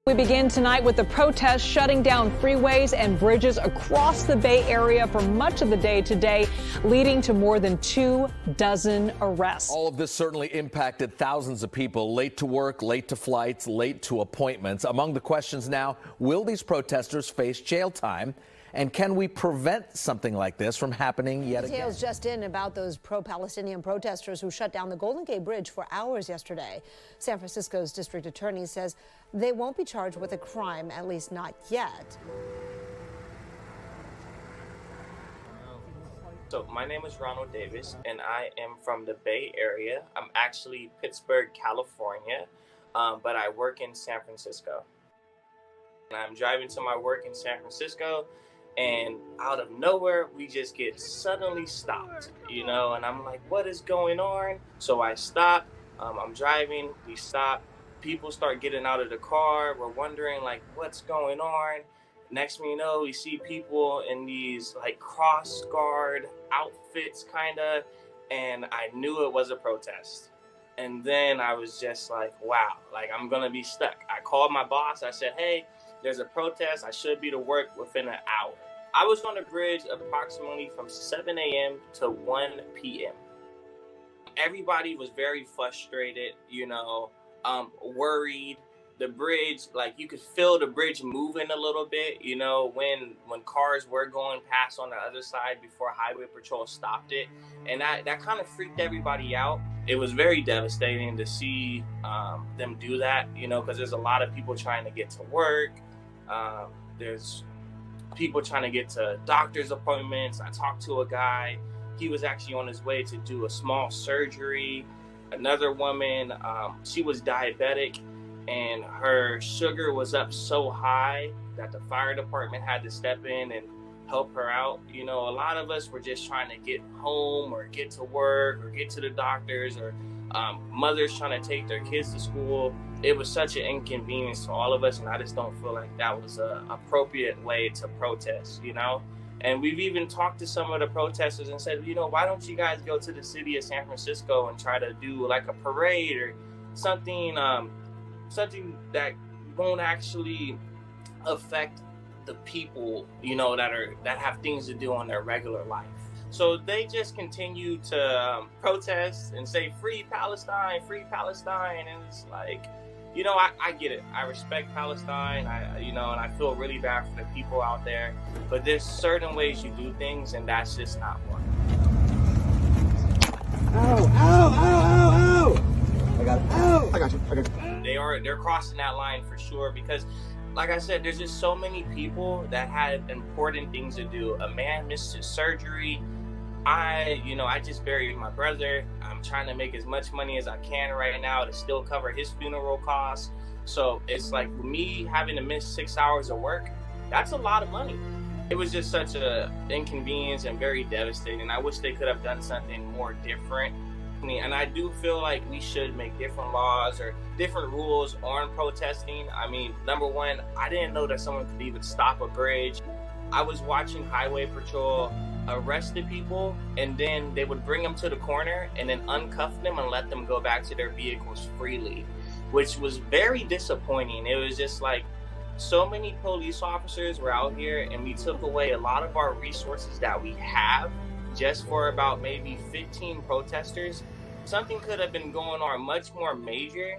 We begin tonight with the protests shutting down freeways and bridges across the Bay Area for much of the day today, leading to more than 24 arrests. All of this certainly impacted thousands of people, late to work, late to flights, late to appointments. Among the questions now, will these protesters face jail time? And can we prevent something like this from happening yet again? Details just in about those pro-Palestinian protesters who shut down the Golden Gate Bridge for hours yesterday. San Francisco's district attorney says they won't be charged with a crime, at least not yet. So my name is Ronald Davis, and I am from the Bay Area. I'm actually Pittsburgh, California, but I work in San Francisco. And I'm driving to my work in San Francisco, and out of nowhere, we just get suddenly stopped, and I'm like, what is going on? So I stop, I'm driving, we stop, people start getting out of the car, we're wondering like, what's going on? Next thing you know, we see people in these like cross guard outfits kinda, and I knew it was a protest. And then I was just like, wow, like I'm gonna be stuck. I called my boss, I said, hey, there's a protest, I should be to work within an hour. I was on the bridge approximately from 7 a.m. to 1 p.m. Everybody was very frustrated, worried. The bridge, like you could feel the bridge moving a little bit, when cars were going past on the other side before Highway Patrol stopped it. And that kind of freaked everybody out. It was very devastating to see them do that, because there's a lot of people trying to get to work. There's people trying to get to doctor's appointments. I talked to a guy, he was actually on his way to do a small surgery. Another woman, she was diabetic and her sugar was up so high that the fire department had to step in and help her out. A lot of us were just trying to get home or get to work or get to the doctors, or mothers trying to take their kids to school. It was such an inconvenience to all of us, and I just don't feel like that was an appropriate way to protest, And we've even talked to some of the protesters and said, why don't you guys go to the city of San Francisco and try to do like a parade or something, something that won't actually affect the people, that have things to do on their regular life. So they just continue to protest and say, free Palestine, and it's like, I get it. I respect Palestine, and I feel really bad for the people out there, but there's certain ways you do things, and that's just not one. Ow, ow, ow, ow, ow! I got it. Ow! I got you. They're crossing that line for sure, because like I said, there's just so many people that had important things to do. A man missed his surgery. I just buried my brother. I'm trying to make as much money as I can right now to still cover his funeral costs. So it's like me having to miss 6 hours of work, that's a lot of money. It was just such an inconvenience and very devastating. I wish they could have done something more different. And I do feel like we should make different laws or different rules on protesting. Number one, I didn't know that someone could even stop a bridge. I was watching Highway Patrol arrest the people, and then they would bring them to the corner and then uncuff them and let them go back to their vehicles freely, which was very disappointing. It was just like so many police officers were out here, and we took away a lot of our resources that we have just for about maybe 15 protesters. Something could have been going on much more major,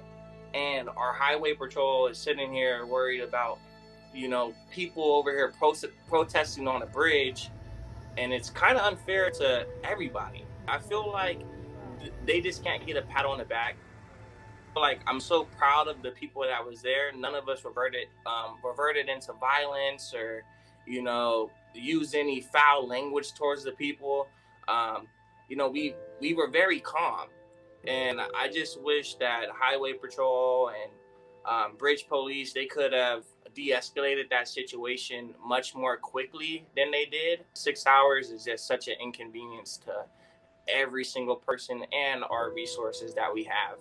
and our Highway Patrol is sitting here worried about, people over here protesting on a bridge, and it's kind of unfair to everybody. I feel like they just can't get a pat on the back. Like, I'm so proud of the people that was there. None of us reverted into violence or, used any foul language towards the people. We were very calm. And I just wish that Highway Patrol and Bridge Police, they could have de-escalated that situation much more quickly than they did. 6 hours is just such an inconvenience to every single person and our resources that we have.